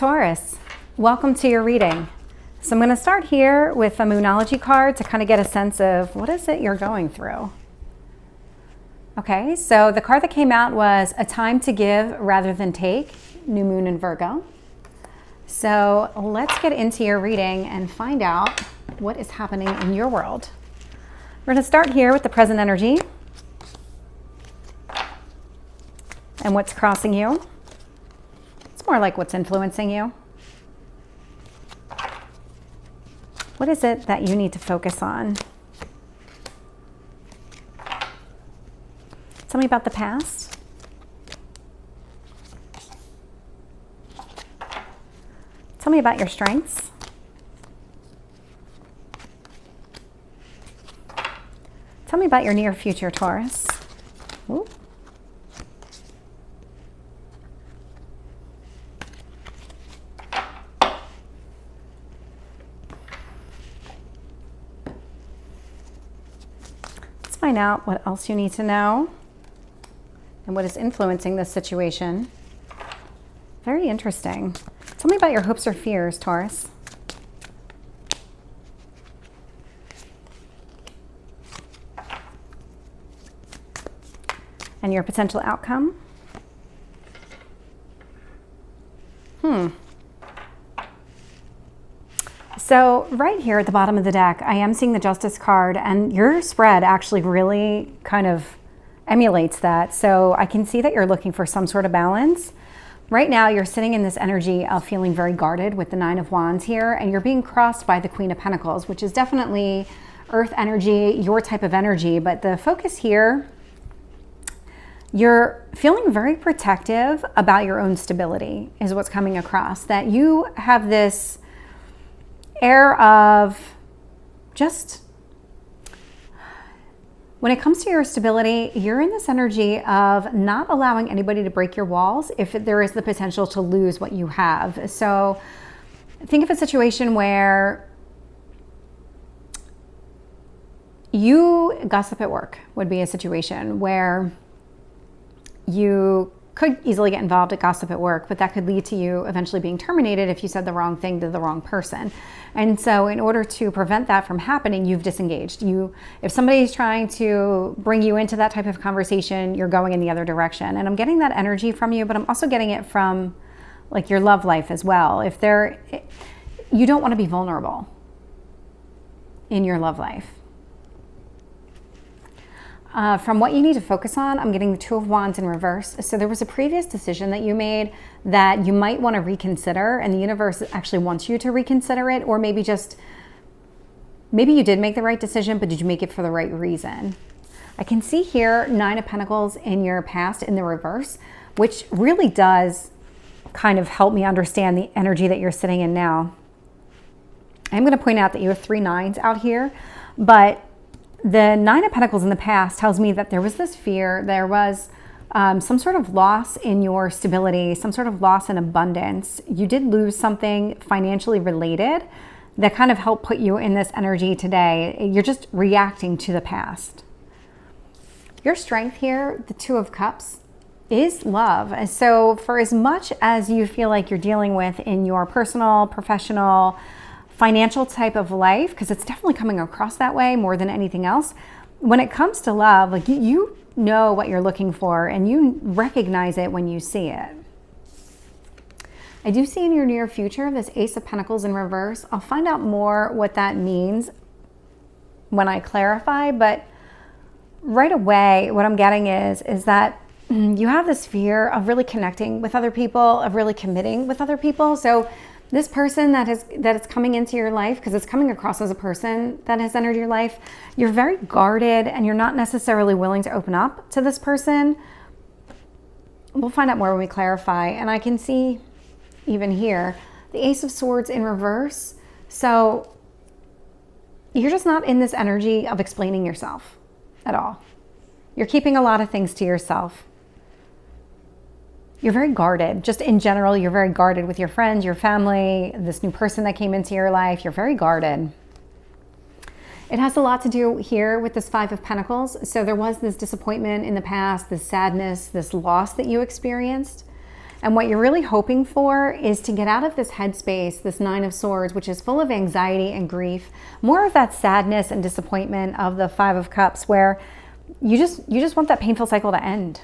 Taurus, welcome to your reading. So I'm going to start here with a Moonology card to kind of get a sense of what is it you're going through. Okay, so the card that came out was A Time to Give Rather Than Take, New Moon in Virgo. So let's get into your reading and find out what is happening in your world. We're going to start here with the present energy and what's crossing you. It's more like what's influencing you. What is it that you need to focus on? Tell me about the past. Tell me about your strengths. Tell me about your near future, Taurus. Ooh. Let's find out what else you need to know and what is influencing this situation. Very interesting. Tell me about your hopes or fears, Taurus. And your potential outcome. So right here at the bottom of the deck, I am seeing the Justice card, and your spread actually really kind of emulates that. So I can see that you're looking for some sort of balance. Right now, you're sitting in this energy of feeling very guarded with the Nine of Wands here, and you're being crossed by the Queen of Pentacles, which is definitely earth energy, your type of energy. But the focus here, you're feeling very protective about your own stability is what's coming across. That you have this air of just, when it comes to your stability, you're in this energy of not allowing anybody to break your walls if there is the potential to lose what you have. So think of a situation where you gossip at work would be a situation where you could easily get involved at gossip at work, but that could lead to you eventually being terminated if you said the wrong thing to the wrong person. And so in order to prevent that from happening, you've disengaged. If somebody's trying to bring you into that type of conversation, you're going in the other direction. And I'm getting that energy from you, but I'm also getting it from like your love life as well. You don't want to be vulnerable in your love life. From what you need to focus on, I'm getting the Two of Wands in reverse. So there was a previous decision that you made that you might want to reconsider, and the universe actually wants you to reconsider it, or maybe you did make the right decision, but did you make it for the right reason? I can see here Nine of Pentacles in your past in the reverse, which really does kind of help me understand the energy that you're sitting in now. I'm going to point out that you have 3 nines out here, but the Nine of Pentacles in the past tells me that there was this fear, there was some sort of loss in your stability, some sort of loss in abundance. You did lose something financially related that kind of helped put you in this energy today. You're just reacting to the past. Your strength here, the Two of Cups, is love. And so for as much as you feel like you're dealing with in your personal, professional, financial type of life, because it's definitely coming across that way more than anything else. When it comes to love, like you know what you're looking for and you recognize it when you see it. I do see in your near future this Ace of Pentacles in reverse. I'll find out more what that means when I clarify, but right away what I'm getting is that you have this fear of really connecting with other people, of really committing with other people. So this person that is coming into your life, because it's coming across as a person that has entered your life, you're very guarded and you're not necessarily willing to open up to this person. We'll find out more when we clarify. And I can see even here, the Ace of Swords in reverse. So you're just not in this energy of explaining yourself at all. You're keeping a lot of things to yourself. You're very guarded. Just in general, you're very guarded with your friends, your family, this new person that came into your life. You're very guarded. It has a lot to do here with this Five of Pentacles. So there was this disappointment in the past, this sadness, this loss that you experienced. And what you're really hoping for is to get out of this headspace, this Nine of Swords, which is full of anxiety and grief, more of that sadness and disappointment of the Five of Cups, where you just want that painful cycle to end.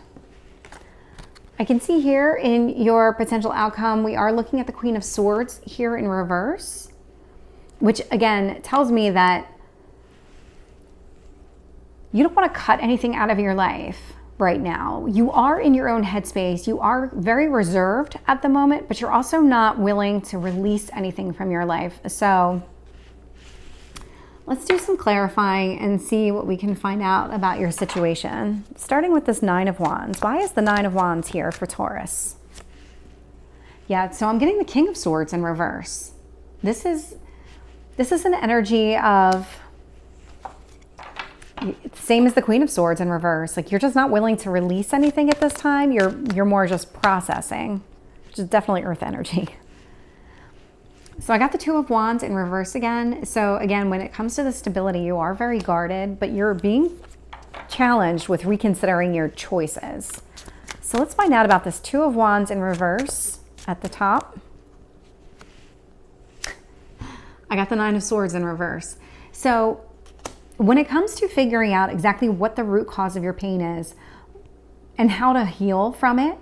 I can see here in your potential outcome, we are looking at the Queen of Swords here in reverse, which again tells me that you don't want to cut anything out of your life right now. You are in your own headspace. You are very reserved at the moment, but you're also not willing to release anything from your life. So let's do some clarifying and see what we can find out about your situation. Starting with this Nine of Wands. Why is the Nine of Wands here for Taurus? Yeah, so I'm getting the King of Swords in reverse. This is an energy of, same as the Queen of Swords in reverse. Like, you're just not willing to release anything at this time. You're more just processing, which is definitely earth energy. So I got the Two of Wands in reverse again. So again, when it comes to the stability, you are very guarded, but you're being challenged with reconsidering your choices. So let's find out about this Two of Wands in reverse at the top. I got the Nine of Swords in reverse. So when it comes to figuring out exactly what the root cause of your pain is and how to heal from it,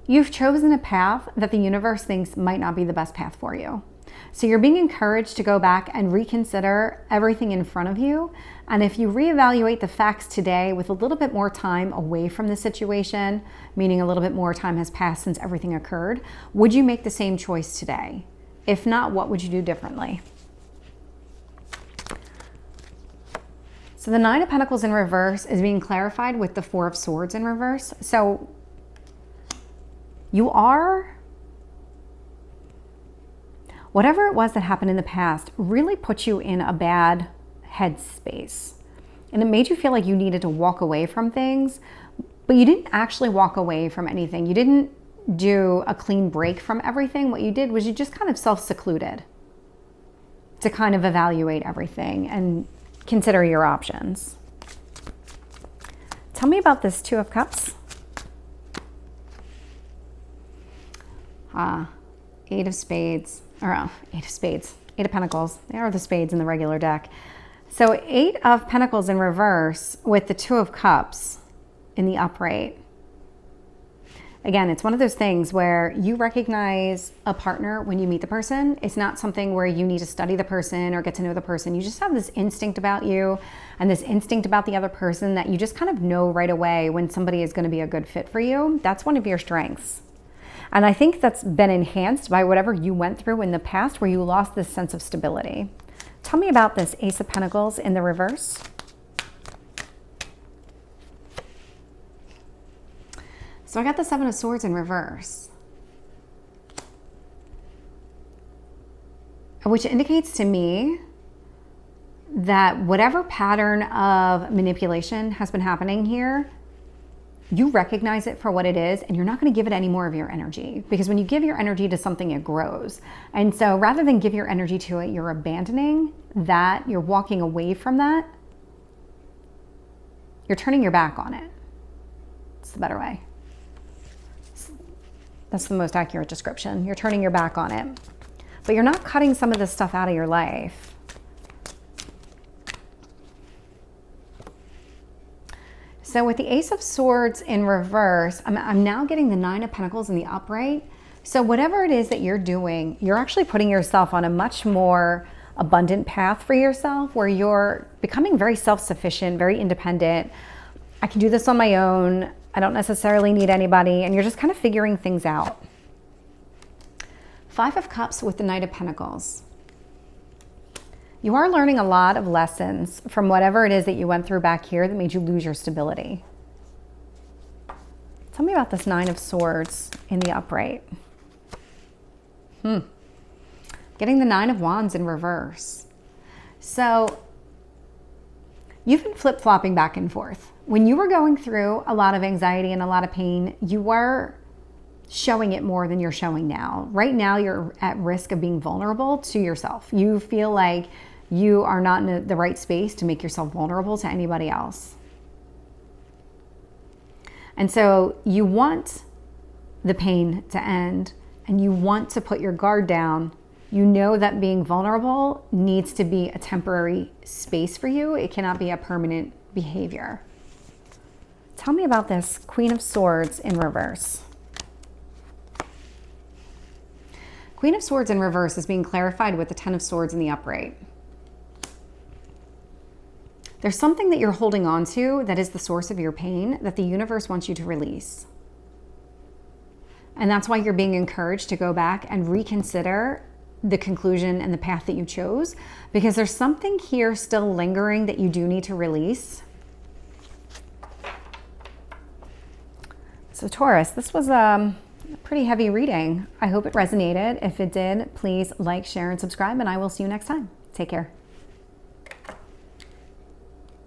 you've chosen a path that the universe thinks might not be the best path for you. So you're being encouraged to go back and reconsider everything in front of you. And if you reevaluate the facts today with a little bit more time away from the situation, meaning a little bit more time has passed since everything occurred, would you make the same choice today? If not, what would you do differently? So the Nine of Pentacles in reverse is being clarified with the Four of Swords in reverse. So you are, whatever it was that happened in the past really put you in a bad headspace. And it made you feel like you needed to walk away from things, but you didn't actually walk away from anything. You didn't do a clean break from everything. What you did was you just kind of self-secluded to kind of evaluate everything and consider your options. Tell me about this Two of Cups. Eight of Spades, or Eight of Spades, Eight of Pentacles. They are the spades in the regular deck. So Eight of Pentacles in reverse with the Two of Cups in the upright. Again, it's one of those things where you recognize a partner when you meet the person. It's not something where you need to study the person or get to know the person. You just have this instinct about you and this instinct about the other person that you just kind of know right away when somebody is going to be a good fit for you. That's one of your strengths. And I think that's been enhanced by whatever you went through in the past where you lost this sense of stability. Tell me about this Ace of Pentacles in the reverse. So I got the Seven of Swords in reverse, which indicates to me that whatever pattern of manipulation has been happening here, you recognize it for what it is, and you're not going to give it any more of your energy, because when you give your energy to something, it grows. And so rather than give your energy to it, you're abandoning that, you're walking away from that. You're turning your back on it. It's the better way. That's the most accurate description. You're turning your back on it, but you're not cutting some of this stuff out of your life. So with the Ace of Swords in reverse, I'm now getting the Nine of Pentacles in the upright. So whatever it is that you're doing, you're actually putting yourself on a much more abundant path for yourself, where you're becoming very self-sufficient, very independent. I can do this on my own. I don't necessarily need anybody, and you're just kind of figuring things out. Five of Cups with the Knight of Pentacles. You are learning a lot of lessons from whatever it is that you went through back here that made you lose your stability. Tell me about this Nine of Swords in the upright. Getting the Nine of Wands in reverse. So you've been flip-flopping back and forth. When you were going through a lot of anxiety and a lot of pain, you were showing it more than you're showing now. Right now, you're at risk of being vulnerable to yourself. You feel like you are not in the right space to make yourself vulnerable to anybody else. And so you want the pain to end and you want to put your guard down, you know that being vulnerable needs to be a temporary space for you. It cannot be a permanent behavior. Tell me about this Queen of Swords in reverse. Queen of Swords in reverse is being clarified with the Ten of Swords in the upright. There's something that you're holding on to that is the source of your pain that the universe wants you to release. And that's why you're being encouraged to go back and reconsider the conclusion and the path that you chose, because there's something here still lingering that you do need to release. So Taurus, this was a pretty heavy reading. I hope it resonated. If it did, please like, share, and subscribe, and I will see you next time. Take care.